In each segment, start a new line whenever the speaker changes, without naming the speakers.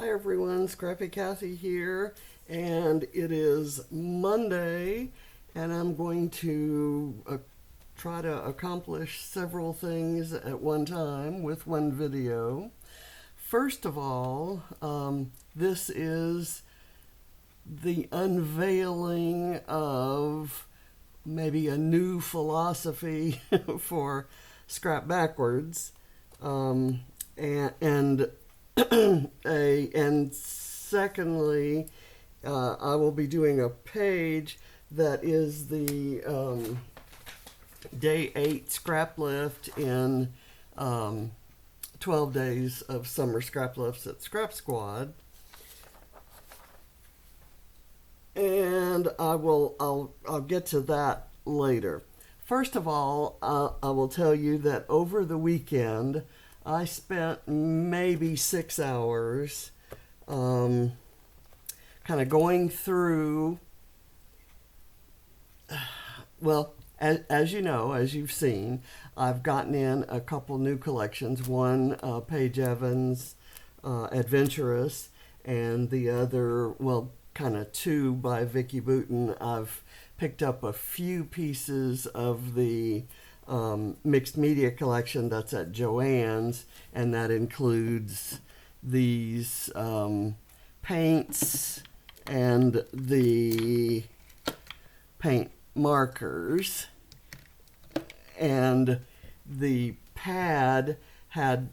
Hi everyone, Scrappy Kathy here, and it is Monday, and I'm going to try to accomplish several things at one time with one video. First of all, this is the unveiling of maybe a new philosophy for scrap backwards, and and secondly, I will be doing a page that is the day 8 Scraplift in 12 days of summer Scraplifts at Scrap Squad. And I'll get to that later. First of all, I will tell you that over the weekend I spent maybe 6 hours kind of going through, well, as you know, as you've seen, I've gotten in a couple new collections. One, Paige Evans, Adventurous, and the other, well, kind of two by Vicki Boutin. I've picked up a few pieces of the mixed media collection that's at Joann's, and that includes these paints and the paint markers. And the pad had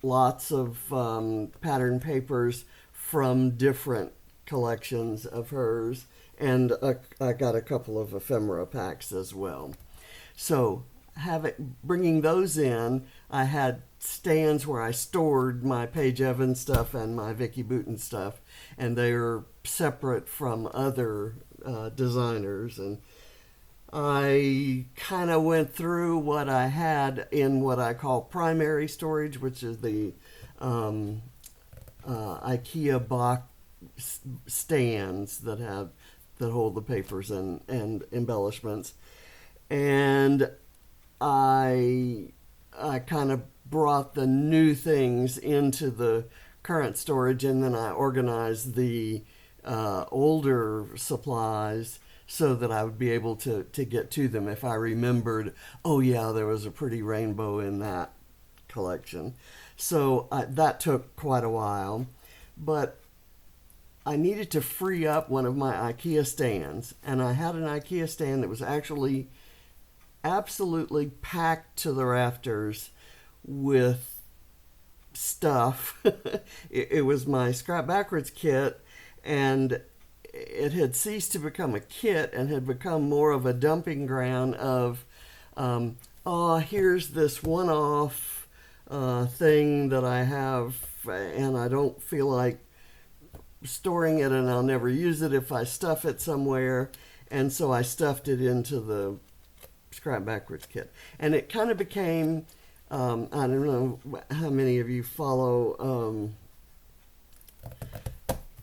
lots of pattern papers from different collections of hers, and I got a couple of ephemera packs as well. So bringing those in, I had stands where I stored my Paige Evans stuff and my Vicki Boutin stuff, and they are separate from other designers. And I kind of went through what I had in what I call primary storage, which is the IKEA box stands that hold the papers and embellishments. And I kind of brought the new things into the current storage, and then I organized the older supplies so that I would be able to get to them if I remembered, oh yeah, there was a pretty rainbow in that collection. So that took quite a while, but I needed to free up one of my IKEA stands, and I had an IKEA stand that was actually absolutely packed to the rafters with stuff. It was my Scrap Backwards kit, and it had ceased to become a kit and had become more of a dumping ground of, here's this one-off thing that I have, and I don't feel like storing it, and I'll never use it if I stuff it somewhere. And so I stuffed it into the Scrap Backwards kit, and it kind of became, I don't know how many of you follow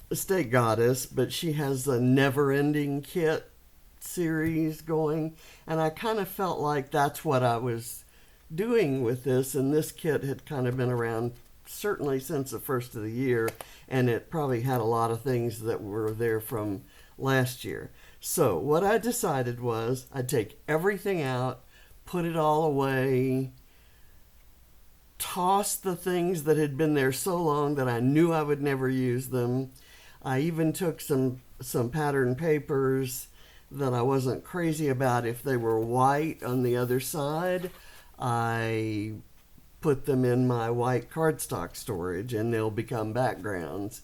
Estate Goddess, but she has a Never Ending Kit series going, and I kind of felt like that's what I was doing with this. And this kit had kind of been around certainly since the first of the year, and it probably had a lot of things that were there from last year. So what I decided was I'd take everything out, put it all away, toss the things that had been there so long that I knew I would never use them. I even took some pattern papers that I wasn't crazy about if they were white on the other side. I put them in my white cardstock storage, and they'll become backgrounds.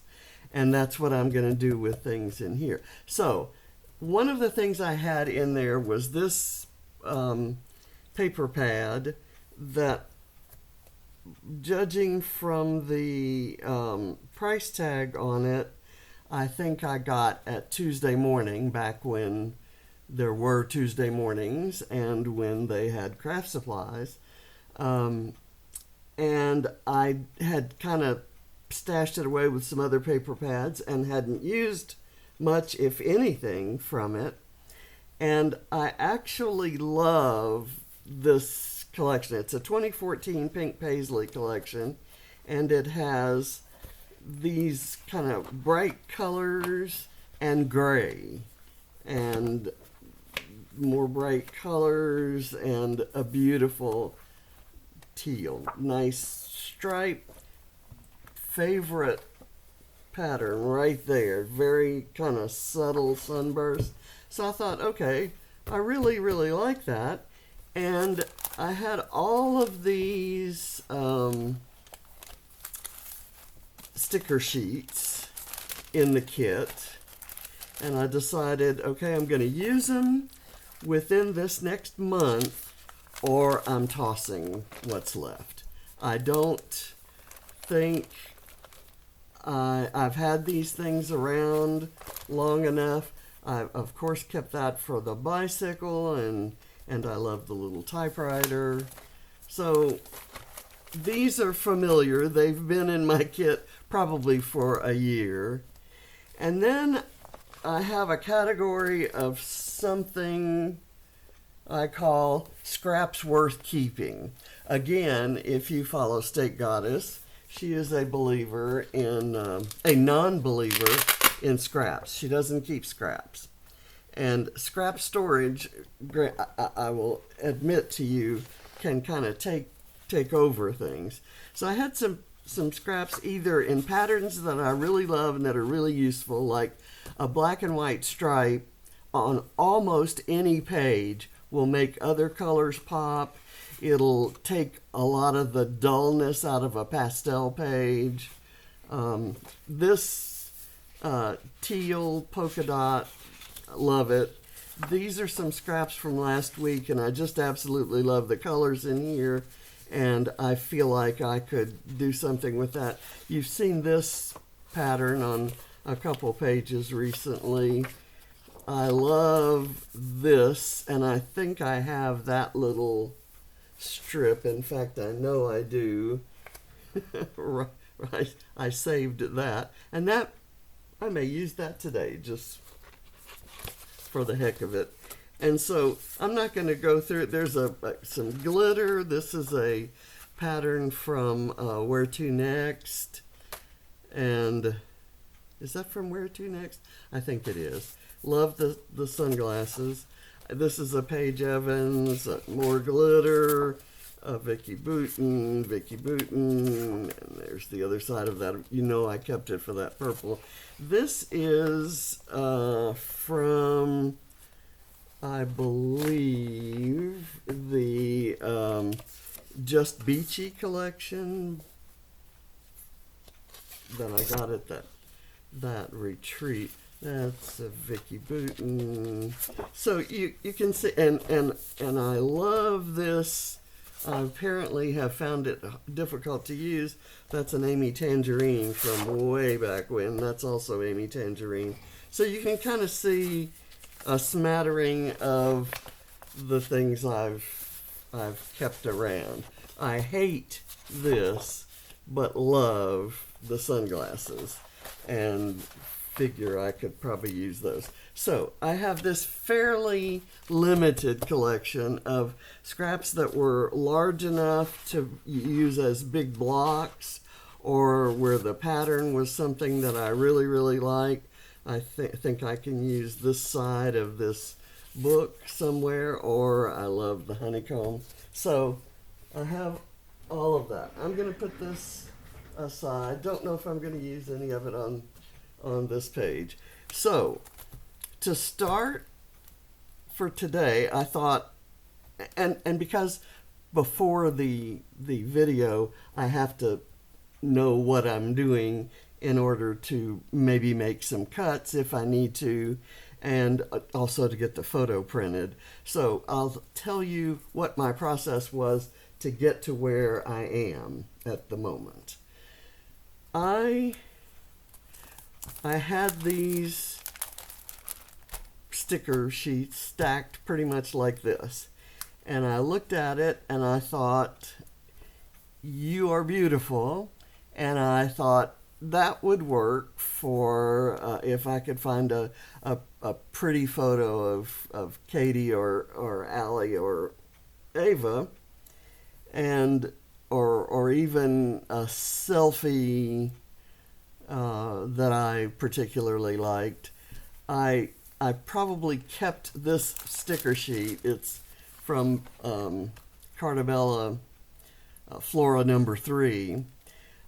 And that's what I'm going to do with things in here. So one of the things I had in there was this paper pad that, judging from the price tag on it, I think I got at Tuesday Morning, back when there were Tuesday mornings and when they had craft supplies. And I had kind of stashed it away with some other paper pads and hadn't used much, if anything, from it. And I actually love this collection. It's a 2014 Pink Paislee collection, and it has these kind of bright colors and gray, and more bright colors and a beautiful teal. Nice stripe. Favorite pattern right there. Very kind of subtle sunburst. So I thought, okay, I really, really like that. And I had all of these sticker sheets in the kit. And I decided, okay, I'm going to use them within this next month, or I'm tossing what's left. I don't think I've had these things around long enough. I've, of course, kept that for the bicycle, and I love the little typewriter. So these are familiar. They've been in my kit probably for a year. And then I have a category of something I call scraps worth keeping. Again, if you follow State Goddess, she is a believer in, a non-believer in scraps. She doesn't keep scraps. And scrap storage, I will admit to you, can kind of take over things. So I had some scraps either in patterns that I really love and that are really useful, like a black and white stripe on almost any page will make other colors pop. It'll take a lot of the dullness out of a pastel page. This teal polka dot, love it. These are some scraps from last week, and I just absolutely love the colors in here, and I feel like I could do something with that. You've seen this pattern on a couple pages recently. I love this, and I think I have that little strip. In fact, I know I do. Right, I saved that, and that I may use that today just for the heck of it. And so I'm not going to go through it. There's some glitter. This is a pattern from Where To Next, and is that from Where To Next? I think it is. Love the sunglasses. This is a Paige Evans, more glitter, Vicky Boutin, and there's the other side of that. You know I kept it for that purple. This is from, I believe, the Just Beachy collection that I got at that retreat. That's a Vicky Boutin. So you can see, and I love this. I apparently have found it difficult to use. That's an Amy Tangerine from way back when. That's also Amy Tangerine. So you can kind of see a smattering of the things I've kept around. I hate this, but love the sunglasses, and figure I could probably use those. So I have this fairly limited collection of scraps that were large enough to use as big blocks, or where the pattern was something that I really, really like. I think I can use this side of this book somewhere, or I love the honeycomb. So I have all of that. I'm going to put this aside. Don't know if I'm going to use any of it on this page. So to start for today, I thought, and because before the video I have to know what I'm doing in order to maybe make some cuts if I need to, and also to get the photo printed. So I'll tell you what my process was to get to where I am at the moment. I had these sticker sheets stacked pretty much like this, and I looked at it and I thought, you are beautiful, and I thought that would work for if I could find a pretty photo of Katie or Allie or Ava, and or even a selfie that I particularly liked. I probably kept this sticker sheet. It's from Cartabella Flora number 3.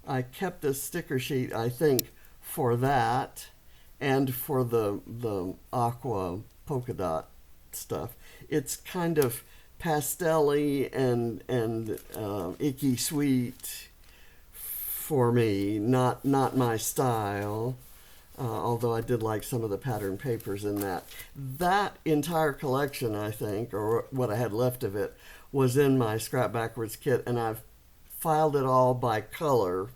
I kept this sticker sheet, I think, for that and for the aqua polka dot stuff. It's kind of pastel-y and icky sweet for me, not my style. Although I did like some of the pattern papers in that. That entire collection, I think, or what I had left of it, was in my Scrap Backwards kit, and I've filed it all by color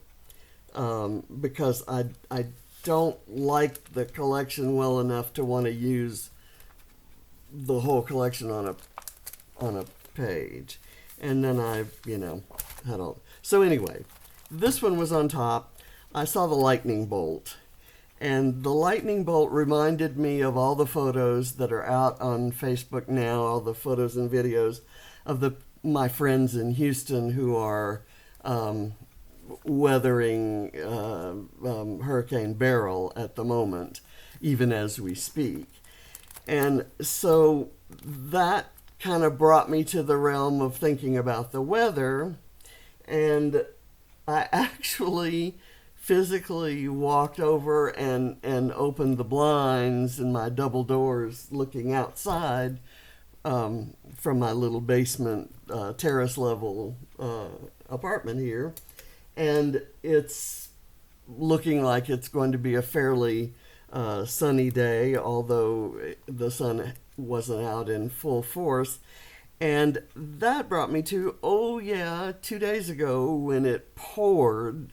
because I don't like the collection well enough to want to use the whole collection on a page. And then I, had all. So anyway, this one was on top. I saw the lightning bolt. And the lightning bolt reminded me of all the photos that are out on Facebook now, all the photos and videos of my friends in Houston who are weathering Hurricane Beryl at the moment, even as we speak. And so that kind of brought me to the realm of thinking about the weather. And I actually physically walked over and opened the blinds in my double doors looking outside from my little basement terrace level apartment here. And it's looking like it's going to be a fairly sunny day, although the sun wasn't out in full force. And that brought me to, 2 days ago when it poured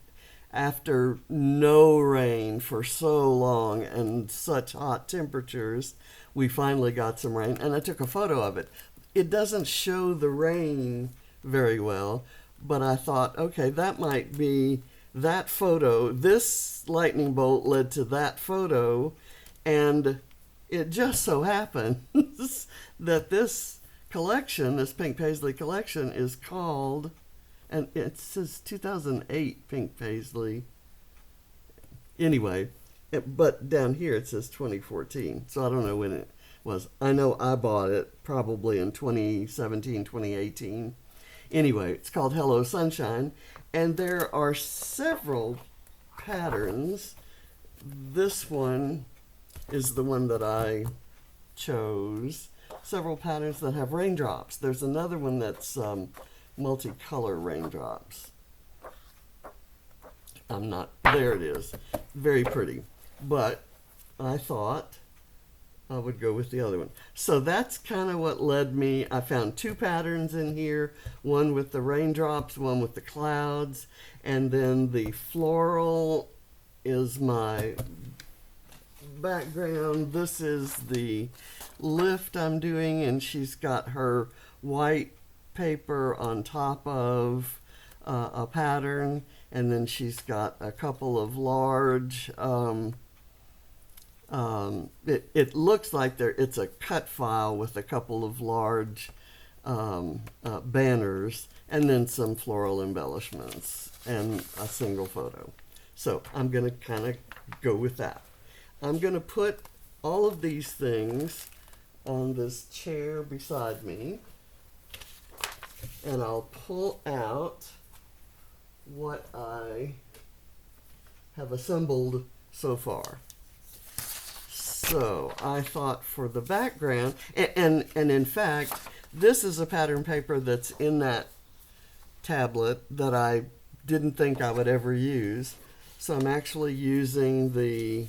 after no rain for so long and such hot temperatures. We finally got some rain, and I took a photo of it. It doesn't show the rain very well, but I thought, okay, that might be that photo. This lightning bolt led to that photo, and it just so happens that this collection, this Pink Paislee collection, is called, and it says 2008 Pink Paislee. Anyway, but down here it says 2014, so I don't know when it was. I know I bought it probably in 2017, 2018. Anyway, it's called Hello Sunshine, and there are several patterns. This one is the one that I chose. Several patterns that have raindrops. There's another one that's multicolor raindrops. There it is. Very pretty. But I thought I would go with the other one. So that's kind of what led me. I found two patterns in here, one with the raindrops, one with the clouds, and then the floral is my background. This is the lift I'm doing, and she's got her white paper on top of a pattern, and then she's got a couple of large it looks like it's a cut file with a couple of large banners, and then some floral embellishments and a single photo. So I'm going to kind of go with that. I'm going to put all of these things on this chair beside me, and I'll pull out what I have assembled so far. So I thought for the background, and in fact, this is a pattern paper that's in that tablet that I didn't think I would ever use. So I'm actually using the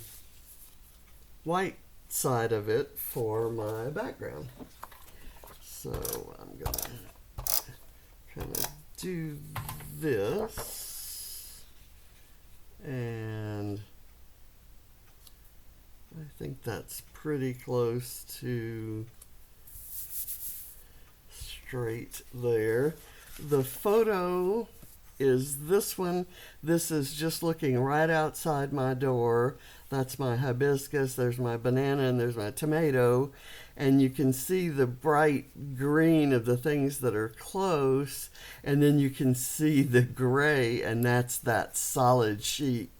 white side of it for my background. So I'm going to kind of do this, and I think that's pretty close to straight there. The photo is this one. This is just looking right outside my door. That's my hibiscus, there's my banana, and there's my tomato. And you can see the bright green of the things that are close, and then you can see the gray, and that's that solid sheet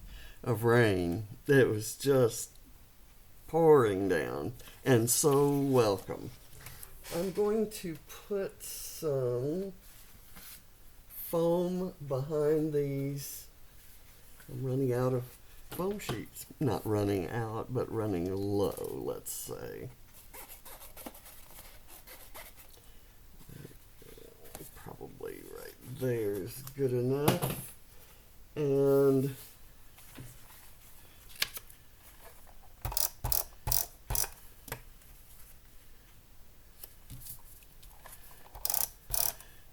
of rain. It was just pouring down, and so welcome. I'm going to put some foam behind these. I'm running out of foam sheets. Not running out, but running low, let's say. Probably right there is good enough. And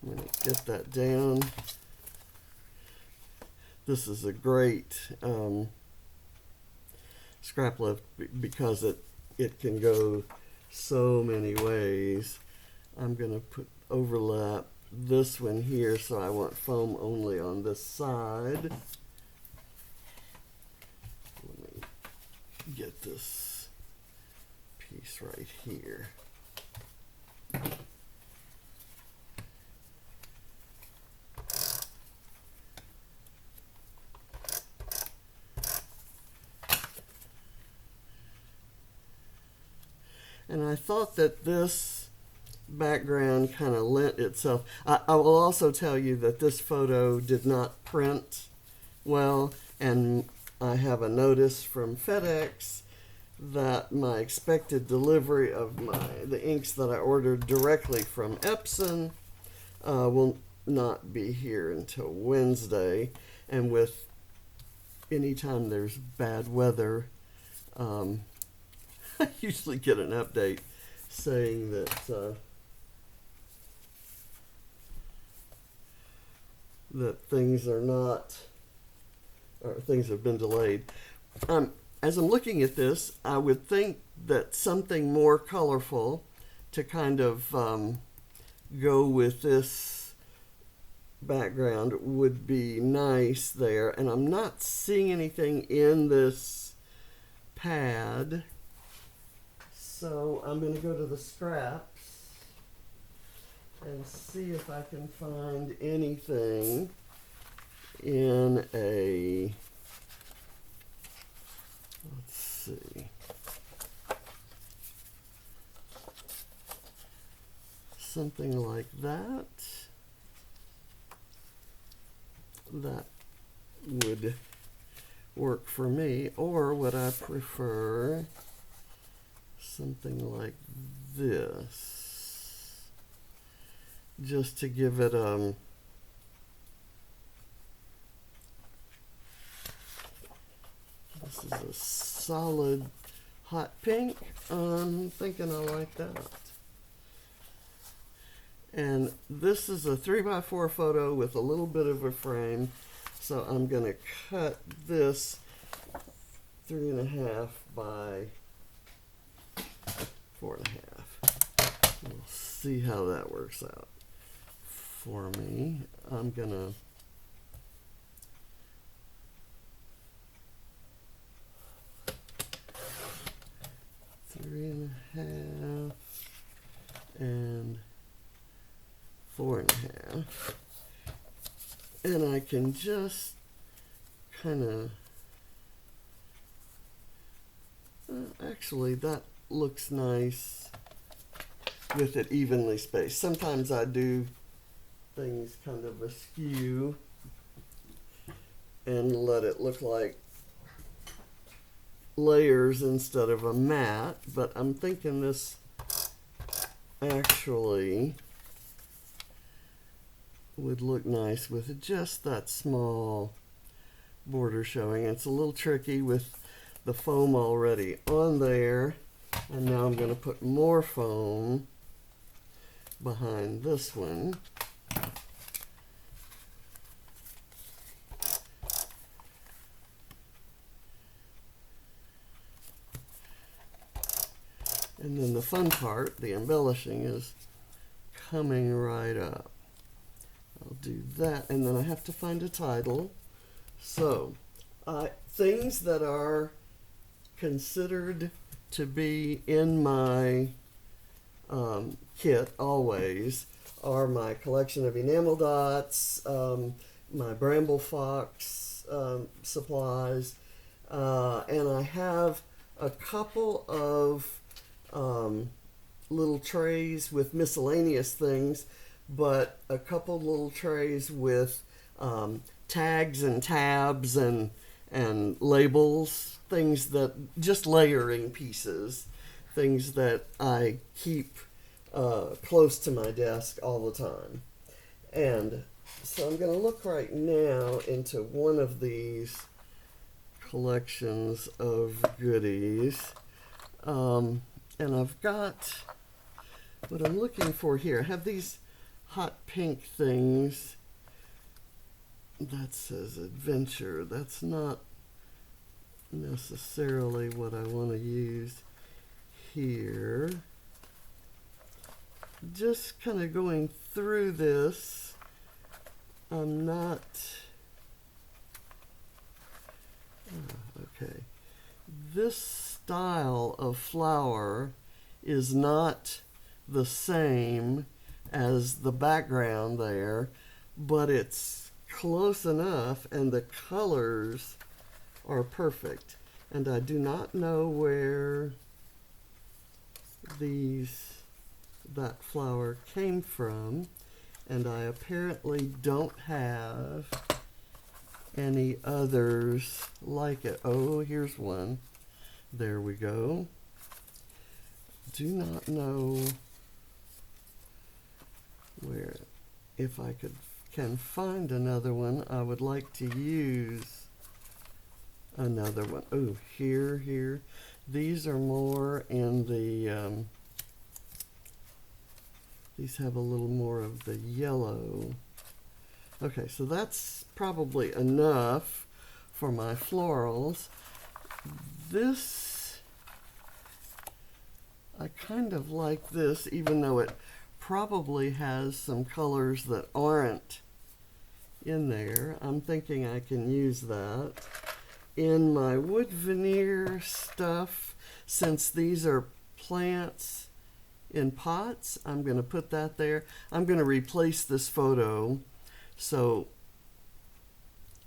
I'm going to get that down. This is a great Scraplift because it can go so many ways. I'm going to overlap this one here, so I want foam only on this side. Let me get this piece right here. And I thought that this background kind of lent itself. I will also tell you that this photo did not print well, and I have a notice from FedEx that my expected delivery of the inks that I ordered directly from Epson will not be here until Wednesday. And with anytime there's bad weather, I usually get an update saying that that things are not, or things have been delayed. As I'm looking at this, I would think that something more colorful to kind of go with this background would be nice there. And I'm not seeing anything in this pad. So I'm going to go to the scraps and see if I can find anything in a, let's see, something like that. That would work for me, or would I prefer something like this, just to give it this is a solid hot pink. I'm thinking I like that. And this is a 3x4 photo with a little bit of a frame, so I'm going to cut this 3.5 by 4.5. We'll see how that works out for me. I'm gonna three and a half and 4.5, and I can just kind of actually that looks nice with it evenly spaced. Sometimes I do things kind of askew and let it look like layers instead of a mat, but I'm thinking this actually would look nice with just that small border showing. It's a little tricky with the foam already on there, and now I'm going to put more foam behind this one. And then the fun part, the embellishing, is coming right up. I'll do that, and then I have to find a title. So, things that are considered to be in my kit always are my collection of enamel dots, my Bramble Fox supplies, And I have a couple of little trays with miscellaneous things, but a couple little trays with tags and tabs and labels, things that just layering pieces, things that I keep close to my desk all the time. And so I'm going to look right now into one of these collections of goodies. And I've got what I'm looking for here. I have these hot pink things. That says adventure. That's not necessarily what I want to use here. Just kind of going through this. I'm not... okay. This style of flower is not the same as the background there, but it's close enough and the colors are perfect. And I do not know where that flower came from, and I apparently don't have any others like it. Oh, here's one. There we go. Do not know where. If I can find another one, I would like to use another one. Oh, here. These are more in the, these have a little more of the yellow. Okay, so that's probably enough for my florals. This, I kind of like this, even though it probably has some colors that aren't in there. I'm thinking I can use that. In my wood veneer stuff, since these are plants in pots, I'm going to put that there. I'm going to replace this photo, so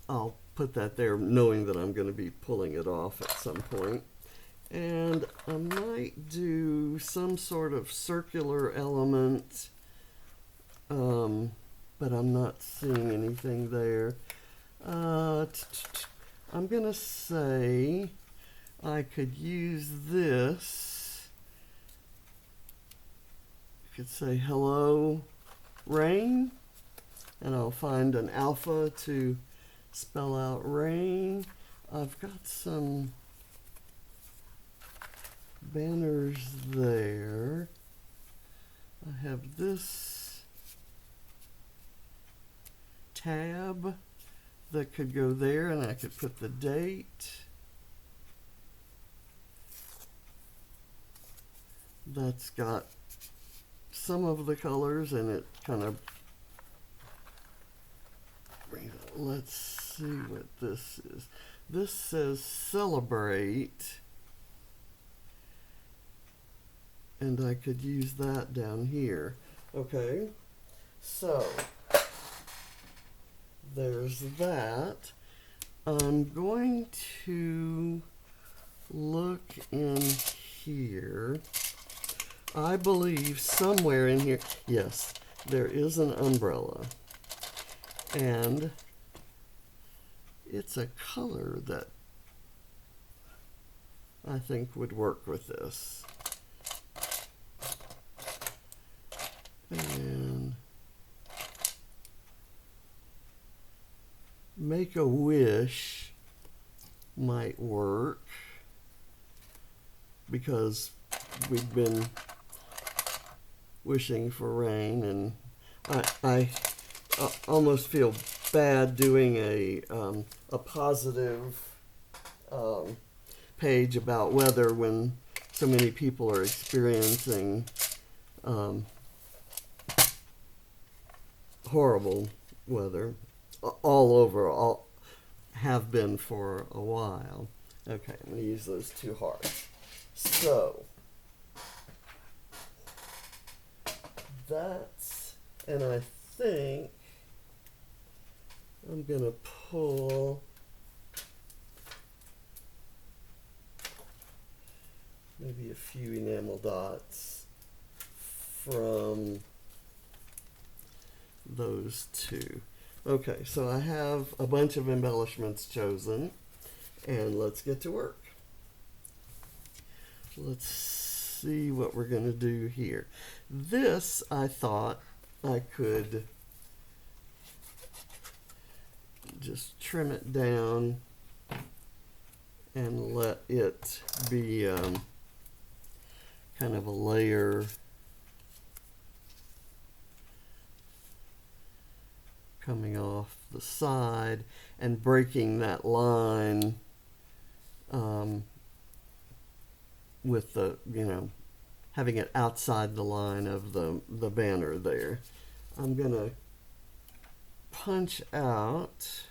I'll put that there knowing that I'm going to be pulling it off at some point. And I might do some sort of circular element, but I'm not seeing anything there. I'm going to say I could use this. I could say hello rain, and I'll find an alpha to spell out rain. I've got some banners there. I have this tab that could go there, and I could put the date. That's got some of the colors, and it kind of, let's see what this is. This says celebrate, and I could use that down here. Okay, so there's that. I'm going to look in here. I believe somewhere in here, yes, there is an umbrella. And it's a color that I think would work with this. And make a wish might work, because we've been wishing for rain, and I almost feel bad doing a positive page about weather when so many people are experiencing horrible weather all over, all have been for a while. Okay, I'm going to use those two hearts. So that's, and I think I'm going to pull maybe a few enamel dots from those two. Okay, so I have a bunch of embellishments chosen, and let's get to work. Let's see what we're going to do here. This, I thought I could just trim it down and let it be kind of a layer coming off the side and breaking that line with the, having it outside the line of the banner there. I'm going to punch out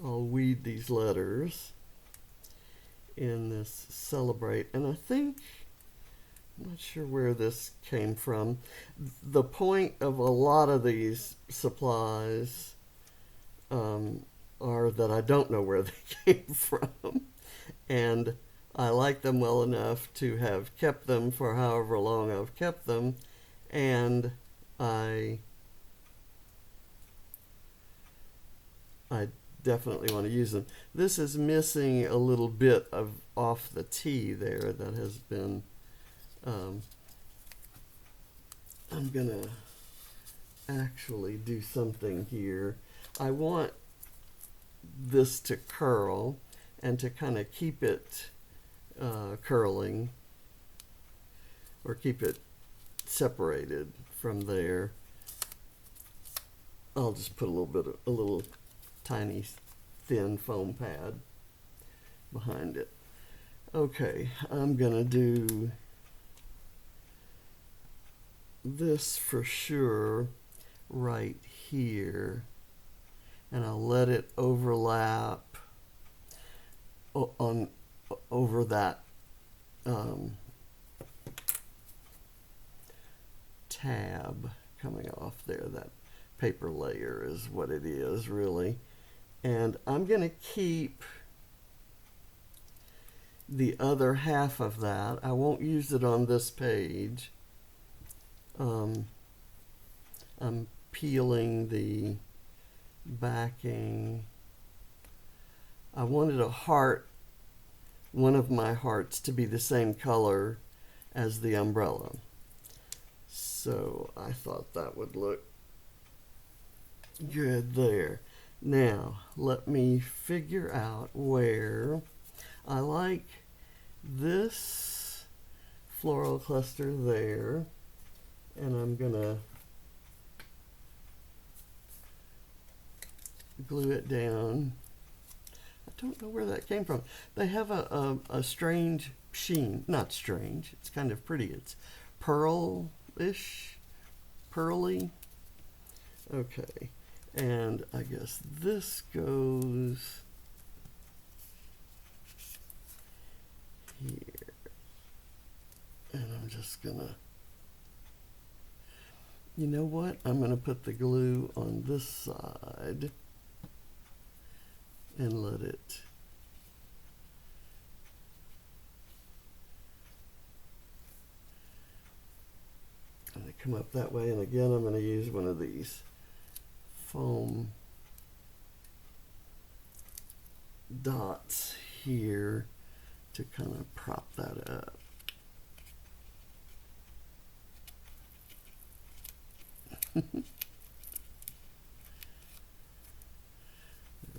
I'll weed these letters in this celebrate, and I think, I'm not sure where this came from. The point of a lot of these supplies are that I don't know where they came from, and I like them well enough to have kept them for however long I've kept them, and I definitely want to use them. This is missing a little bit of off the T there that has been I'm gonna actually do something here. I want this to curl, and to kind of keep it curling, or keep it separated from there, I'll just put a little tiny thin foam pad behind it. Okay, I'm gonna do this for sure right here, and I'll let it overlap over that tab coming off there. That paper layer is what it is, really. And I'm going to keep the other half of that. I won't use it on this page. I'm peeling the backing. I wanted a heart, one of my hearts, to be the same color as the umbrella. So I thought that would look good there. Now, let me figure out where I like this floral cluster there, and I'm gonna glue it down. I don't know where that came from. They have a strange sheen. Not strange, it's kind of pretty. It's pearl-ish, pearly. Okay, and I guess this goes here. And I'm just gonna, you know what? I'm gonna put the glue on this side and let it come up that way. And again, I'm going to use one of these foam dots here to kind of prop that up. There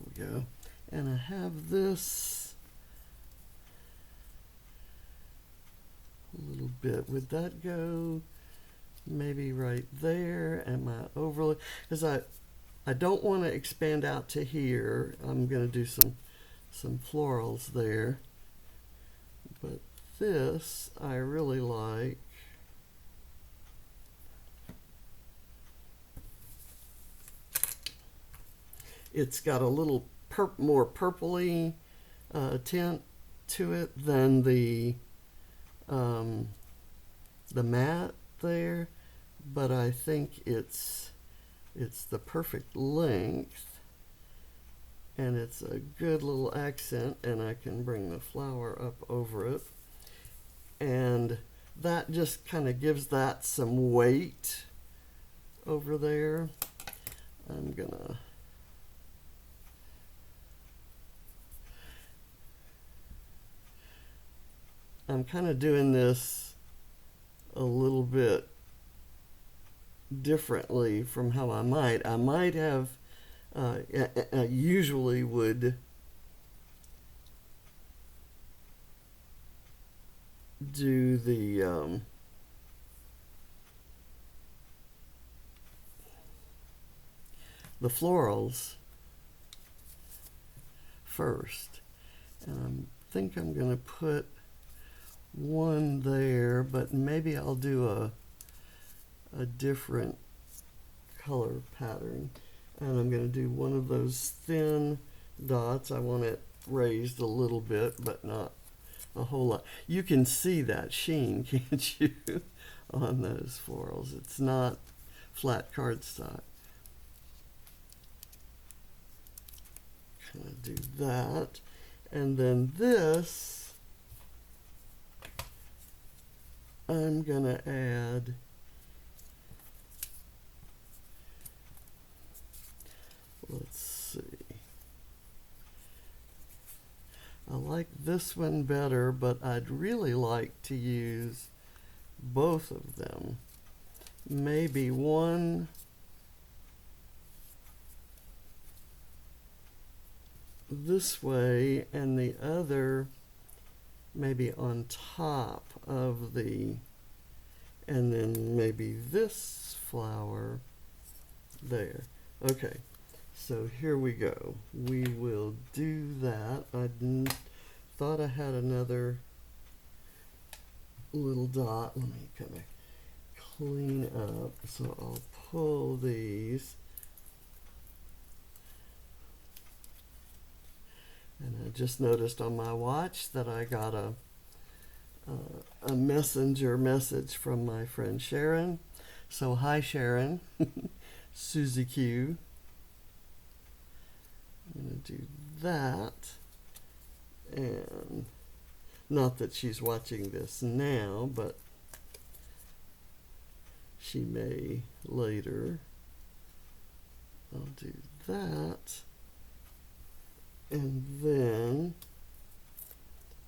we go. And I have this a little bit. Would that go maybe right there? Am I overly? Because I don't want to expand out to here. I'm going to do some florals there. But this I really like. It's got a little more purpley tint to it than the matte there, but I think it's the perfect length, and it's a good little accent, and I can bring the flower up over it, and that just kind of gives that some weight over there. I'm kind of doing this a little bit differently from how I might have I usually would do the florals first, and I think I'm going to put one there, but maybe I'll do a different color pattern, and I'm going to do one of those thin dots. I want it raised a little bit, but not a whole lot. You can see that sheen, can't you, on those florals? It's not flat cardstock. Kind of do that, and then this I'm gonna add let's see, I like this one better, but I'd really like to use both of them. Maybe one this way and the other maybe on top of the, and then maybe this flower there. Okay, so here we go. We will do that. I thought I had another little dot. Let me kind of clean up. So I'll pull these. And I just noticed on my watch that I got a messenger message from my friend Sharon. So hi Sharon, Susie Q. I'm going to do that. And not that she's watching this now, but she may later. I'll do that. And then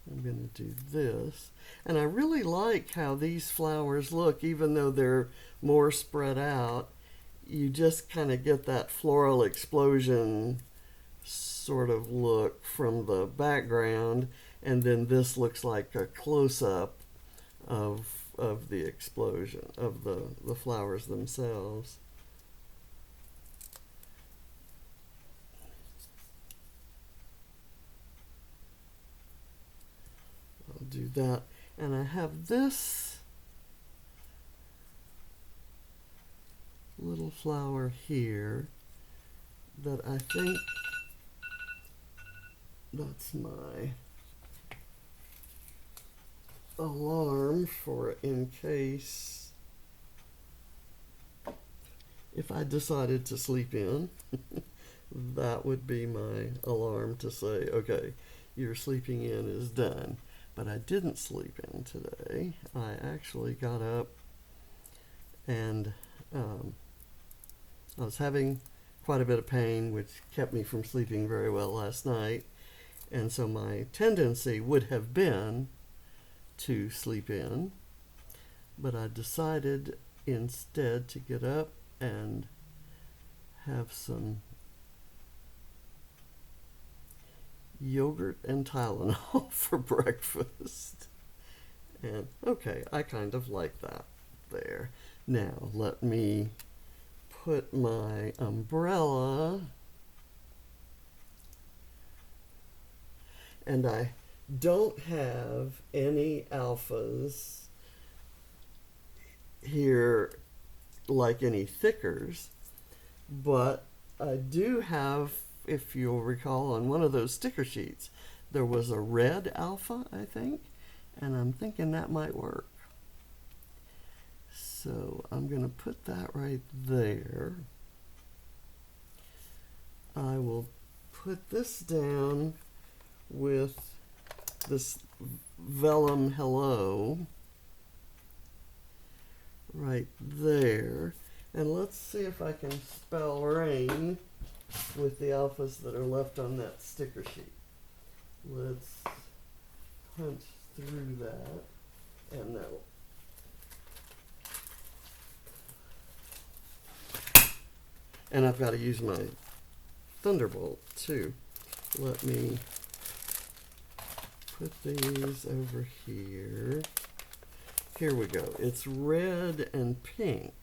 I'm going to do this. And I really like how these flowers look, even though they're more spread out. You just kind of get that floral explosion sort of look from the background, and then this looks like a close-up of the explosion, of the flowers themselves. I'll do that, and I have this little flower here that I think that's my alarm for in case if I decided to sleep in. That would be my alarm to say, okay, your sleeping in is done. But I didn't sleep in today. I actually got up and I was having quite a bit of pain, which kept me from sleeping very well last night. And so my tendency would have been to sleep in, but I decided instead to get up and have some yogurt and Tylenol for breakfast. And okay, I kind of like that there. Now let me put my umbrella, and I don't have any alphas here, like any thickers, but I do have, if you'll recall, on one of those sticker sheets there was a red alpha, I think, and I'm thinking that might work. So I'm going to put that right there. I will put this down with this vellum hello right there. And let's see if I can spell rain with the alphas that are left on that sticker sheet. Let's hunt through that, and no. And I've got to use my Thunderbolt too. Let me put these over here. Here we go. It's red and pink.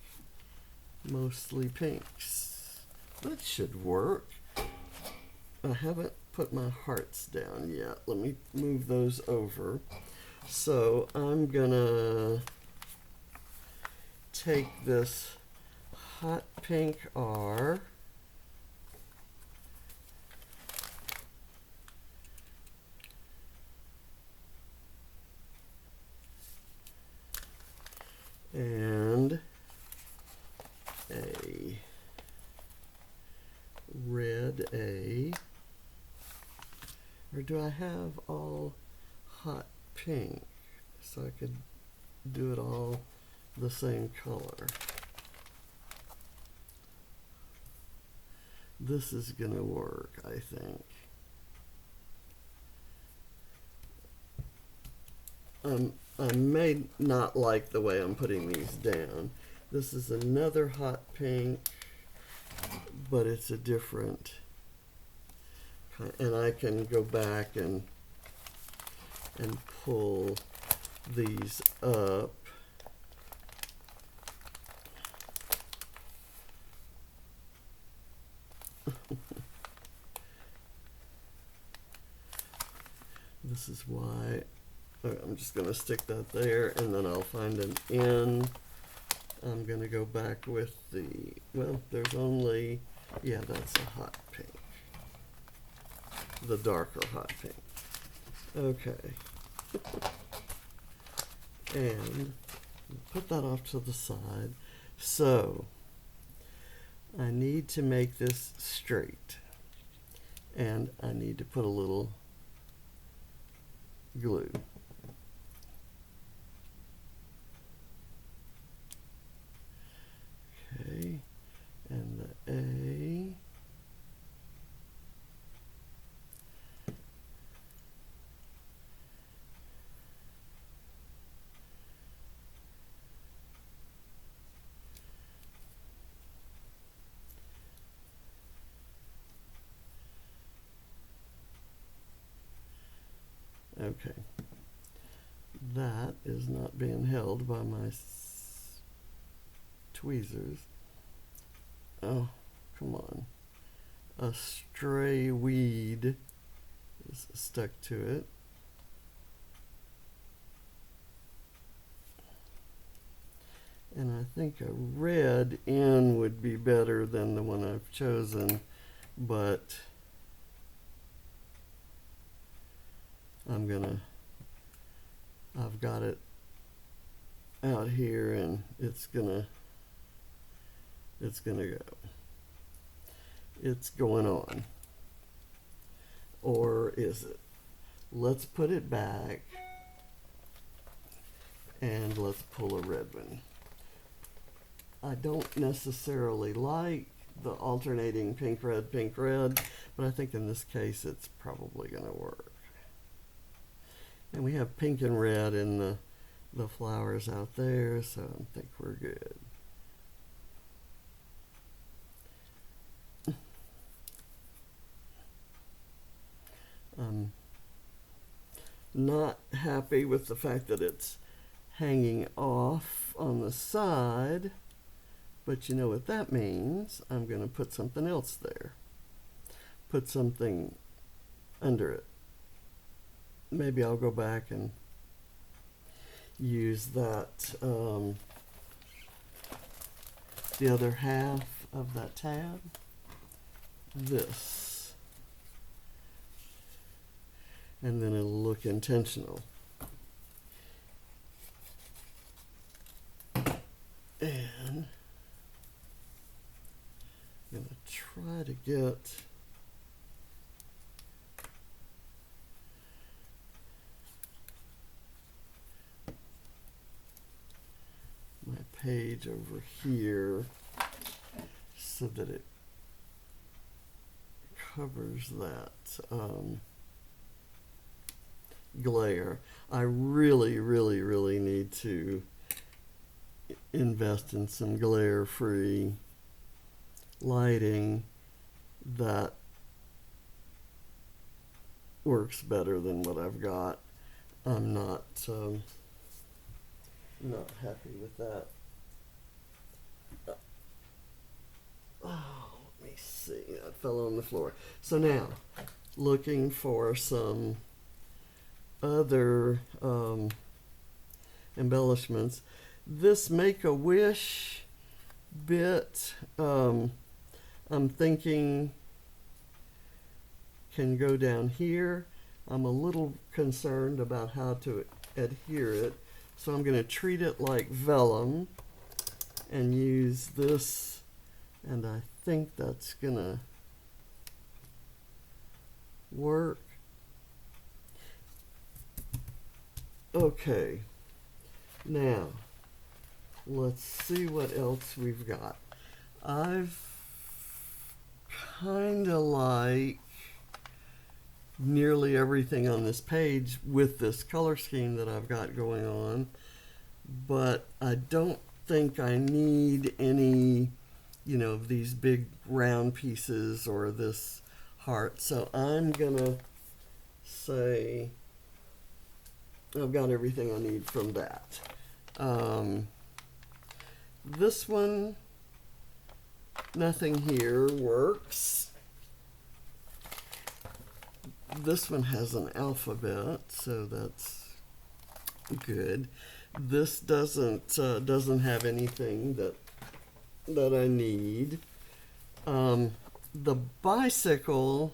Mostly pinks. That should work. I haven't put my hearts down yet. Let me move those over. So I'm gonna take this hot pink R and a red A, or do I have all hot pink so I could do it all the same color? This is gonna work, I think. I may not like the way I'm putting these down. This is another hot pink, but it's a different kind, and I can go back and pull these up. This is why I'm just going to stick that there, and then I'll find an N. I'm going to go back with the, well, there's only, yeah, that's a hot pink. The darker hot pink. Okay. And put that off to the side. So, I need to make this straight. And I need to put a little glue. Okay, and the A. Okay, that is not being held by my tweezers. Oh, come on. A stray weed is stuck to it. And I think a red N would be better than the one I've chosen, but I've got it out here, and it's gonna go. It's going on. Or is it? Let's put it back, and let's pull a red one. I don't necessarily like the alternating pink, red, but I think in this case it's probably gonna work. And we have pink and red in the flowers out there, so I think we're good. I'm not happy with the fact that it's hanging off on the side, but you know what that means. I'm going to put something else there. Put something under it. Maybe I'll go back and use that, the other half of that tab. This. And then it'll look intentional. And I'm going to try to get page over here so that it covers that glare. I really, really, really need to invest in some glare-free lighting that works better than what I've got. I'm not happy with that. Oh, let me see. That fell on the floor. So now, looking for some other embellishments. This Make-A-Wish bit, I'm thinking can go down here. I'm a little concerned about how to adhere it, so I'm going to treat it like vellum and use this, and I think that's going to work. Okay, now let's see what else we've got. I've kind of like nearly everything on this page with this color scheme that I've got going on, but I don't think I need any, these big round pieces or this heart. So I'm gonna say I've got everything I need from that. This one, nothing here works. This one has an alphabet, so that's good. This doesn't have anything that I need. The bicycle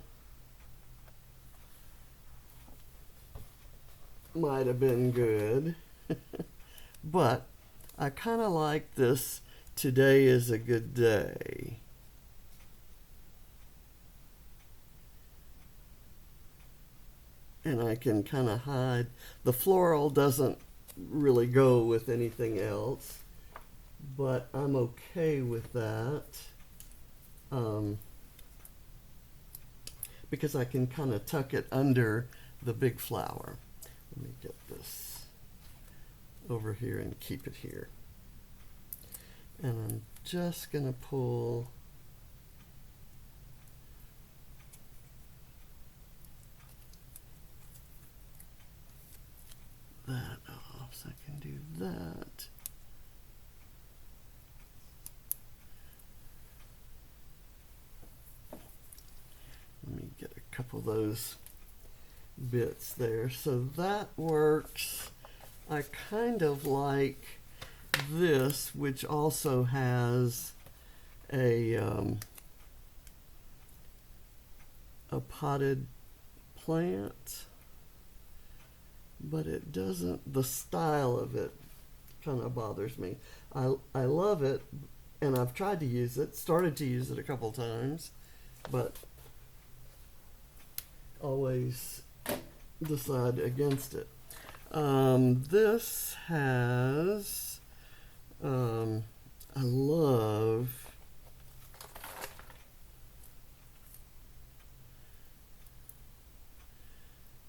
might have been good, but I kind of like this. Today is a good day. And I can kind of hide. The floral doesn't really go with anything else, but I'm okay with that because I can kind of tuck it under the big flower. Let me get this over here and keep it here. And I'm just going to pull that off so I can do that. Let me get a couple of those bits there. So that works. I kind of like this, which also has a potted plant, but it doesn't, the style of it kind of bothers me. I love it, and I've tried to use it, started to use it a couple times, but always decide against it. This has, I love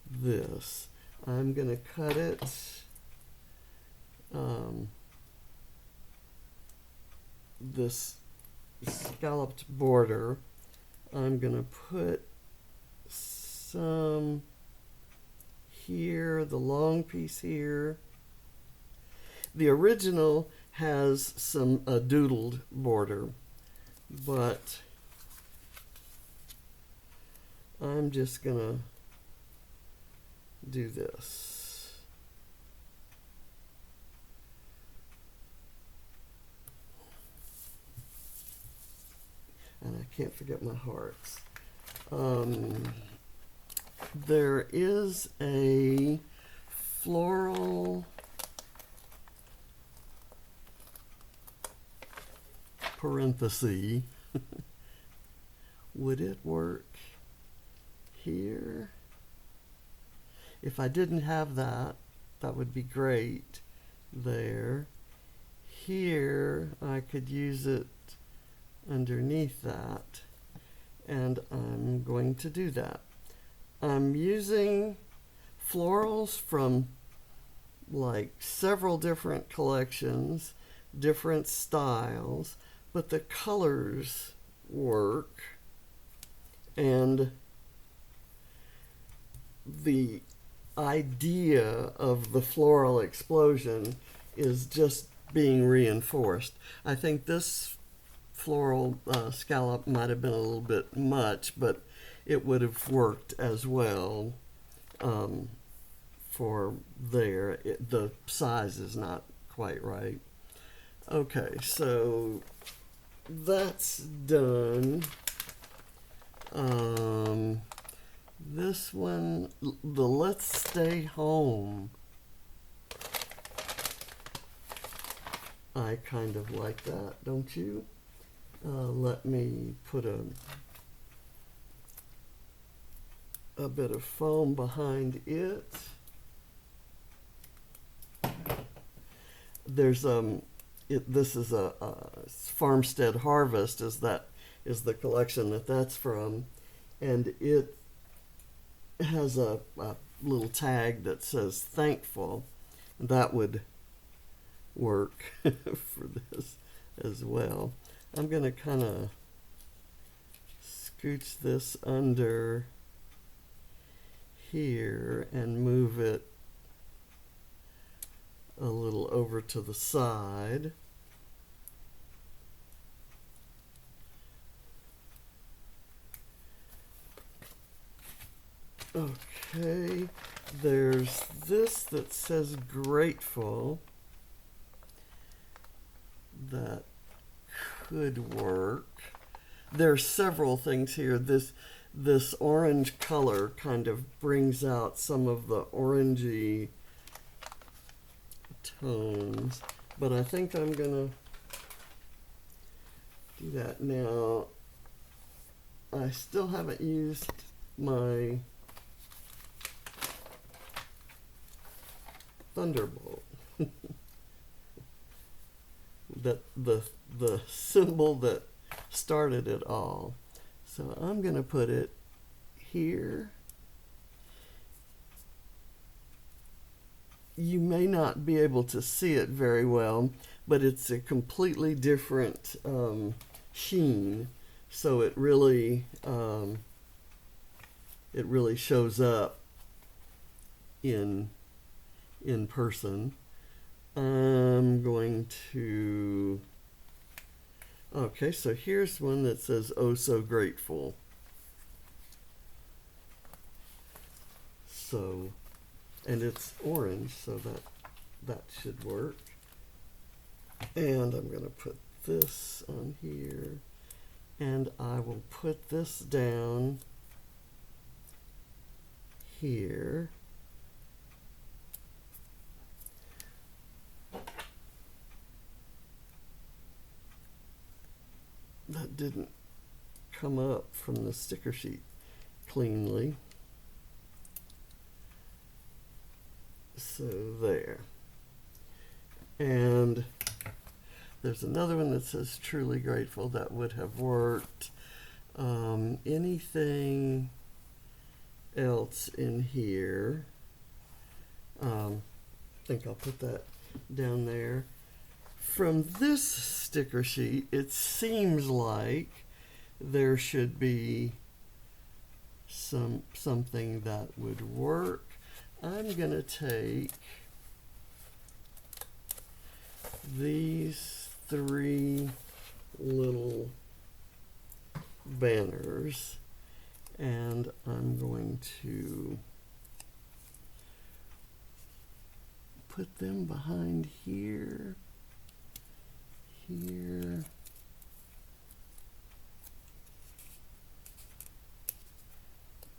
this. I'm going to cut it this scalloped border. I'm going to put some here, the long piece here. The original has some doodled border, but I'm just going to do this. And I can't forget my hearts. There is a floral parenthesis. Would it work here? If I didn't have that, that would be great. There. here I could use it underneath that, and I'm going to do that. I'm using florals from like several different collections, different styles, but the colors work, and the idea of the floral explosion is just being reinforced. I think this floral scallop might have been a little bit much, but it would have worked as well for there. The size is not quite right. Okay, so that's done. This one, the Let's Stay Home, I kind of like that, don't you? Let me put a bit of foam behind it. There's this is a Farmstead Harvest is the collection that's from, and it has a little tag that says thankful. That would work for this as well. I'm going to kind of scooch this under here and move it a little over to the side. Okay, there's this that says grateful. That could work. There's several things here. This orange color kind of brings out some of the orangey tones, but I think I'm gonna do that now. I still haven't used my Thunderbolt. That the symbol that started it all. So I'm going to put it here. You may not be able to see it very well, but it's a completely different sheen, so it really shows up in person. I'm going to, okay, so here's one that says "Oh So Grateful." So, and it's orange, so that should work. And I'm going to put this on here, and I will put this down here. That didn't come up from the sticker sheet cleanly. So there. And there's another one that says "Truly Grateful." That would have worked. Anything else in here? I think I'll put that down there. From this sticker sheet, it seems like there should be something that would work. I'm going to take these three little banners, and I'm going to put them behind here. Here.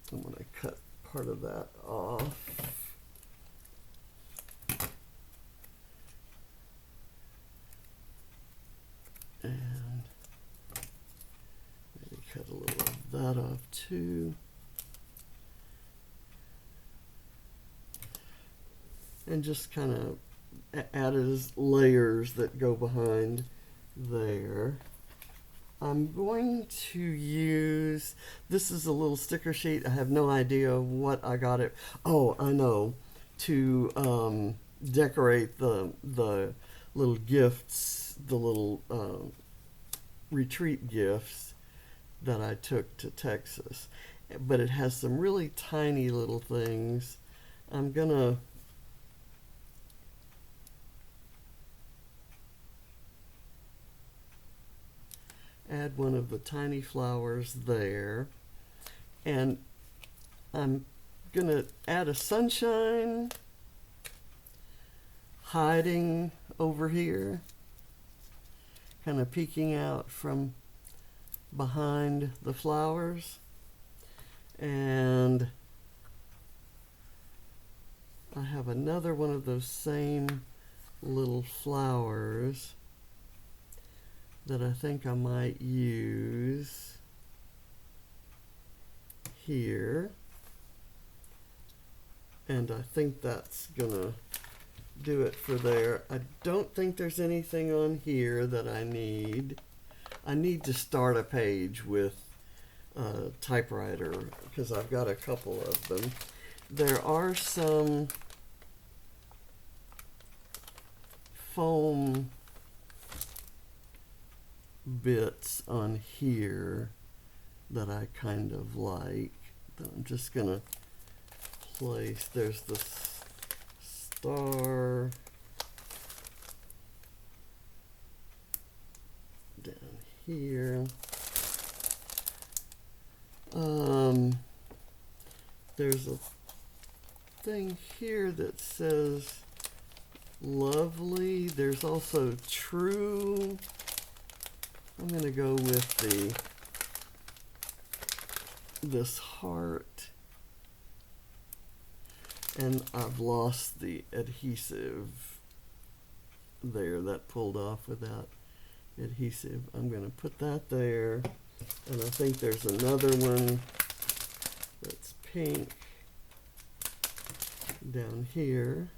I'm going to cut part of that off. And maybe cut a little of that off too. And just kind of added layers that go behind there. I'm going to use, this is a little sticker sheet. I have no idea what I got it. Oh, I know. To decorate the little gifts, the little retreat gifts that I took to Texas. But it has some really tiny little things. I'm gonna add one of the tiny flowers there, and I'm gonna add a sunshine hiding over here, kind of peeking out from behind the flowers. And I have another one of those same little flowers that I think I might use here. And I think that's gonna do it for there. I don't think there's anything on here that I need. I need to start a page with typewriter because I've got a couple of them. There are some foam bits on here that I kind of like that I'm just gonna place. There's this star down here. There's a thing here that says lovely. There's also true. I'm gonna go with this heart, and I've lost the adhesive there that pulled off with that adhesive. I'm gonna put that there, and I think there's another one that's pink down here.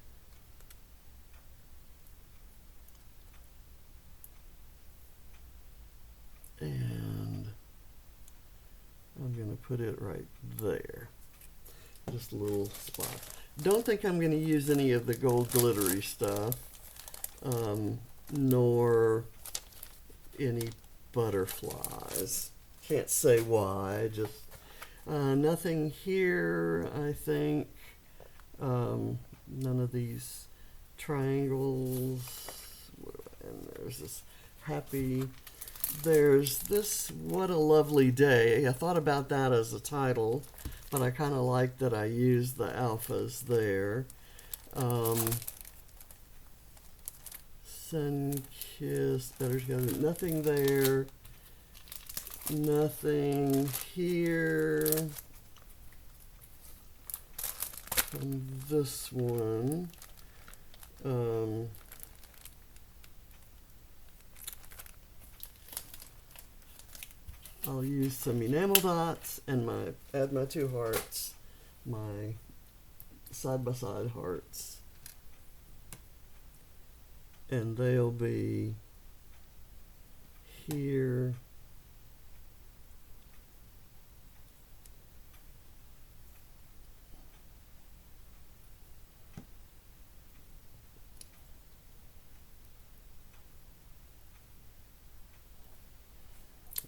And I'm going to put it right there. Just a little spot. Don't think I'm going to use any of the gold glittery stuff, nor any butterflies. Can't say why, just nothing here, I think. None of these triangles. And there's this happy. There's this What a Lovely Day. I thought about that as a title, but I kind of like that I used the alphas there. Sun Kiss, Better Together. Nothing there. Nothing here. And this one. I'll use some enamel dots and add my two hearts, my side-by-side hearts. And they'll be here.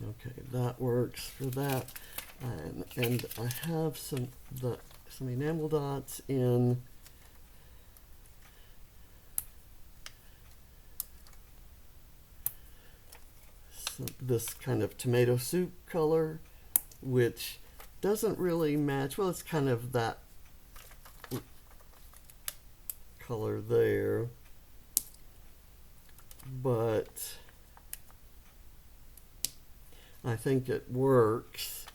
Okay, that works for that. And I have some enamel dots in this kind of tomato soup color, which doesn't really match. Well, it's kind of that color there, but I think it works.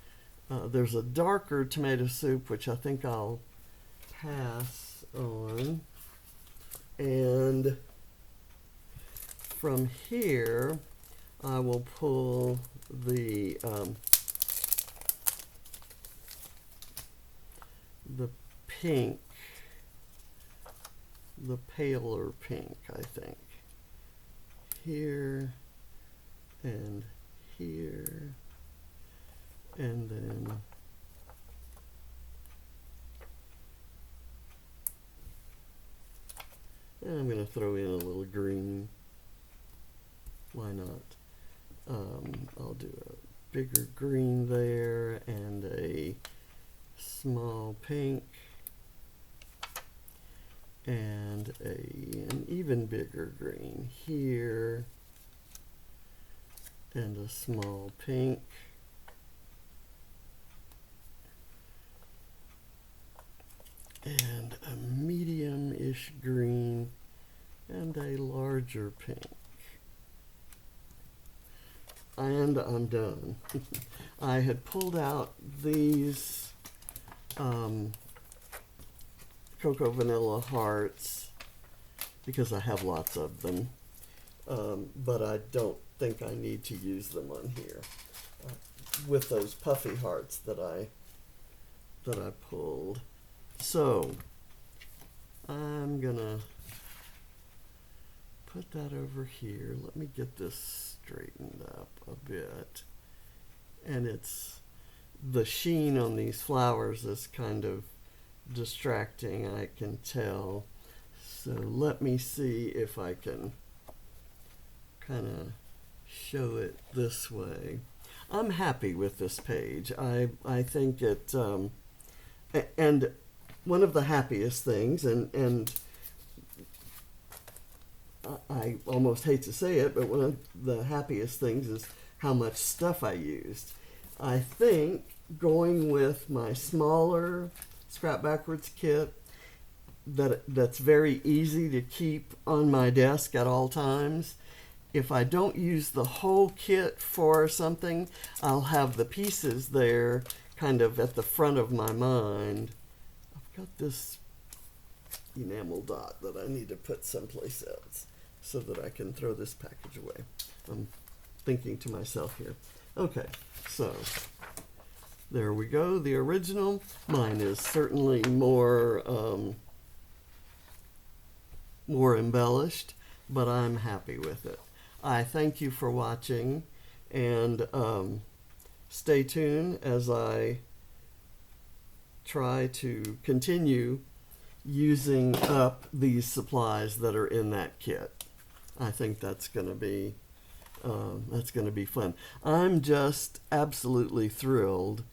There's a darker tomato soup, which I think I'll pass on. And from here, I will pull the pink the paler pink, I think. Here and here, and then I'm going to throw in a little green. Why not? I'll do a bigger green there and a small pink and an even bigger green here and a small pink and a medium-ish green and a larger pink. And I'm done. I had pulled out these cocoa vanilla hearts because I have lots of them, but I don't think I need to use them on here with those puffy hearts that I pulled. So I'm gonna put that over here. Let me get this straightened up a bit. And it's the sheen on these flowers is kind of distracting, I can tell. So let me see if I can kind of show it this way. I'm happy with this page. I think it, and one of the happiest things, and I almost hate to say it, but one of the happiest things is how much stuff I used. I think going with my smaller Scrap Backwards kit that's very easy to keep on my desk at all times. If I don't use the whole kit for something, I'll have the pieces there kind of at the front of my mind. I've got this enamel dot that I need to put someplace else so that I can throw this package away. I'm thinking to myself here. Okay, so there we go, the original. Mine is certainly more embellished, but I'm happy with it. I thank you for watching, and stay tuned as I try to continue using up these supplies that are in that kit. I think that's going to be fun. I'm just absolutely thrilled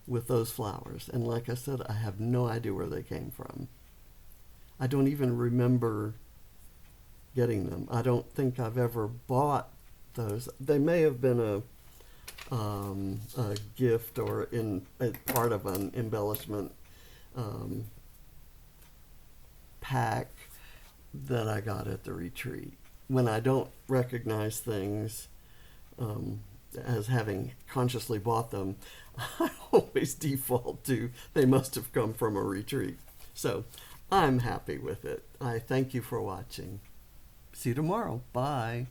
with those flowers, and like I said, I have no idea where they came from. I don't even remember getting them. I don't think I've ever bought those. They may have been a gift or in part of an embellishment pack that I got at the retreat. When I don't recognize things as having consciously bought them, I always default to they must have come from a retreat. So I'm happy with it. I thank you for watching. See you tomorrow. Bye.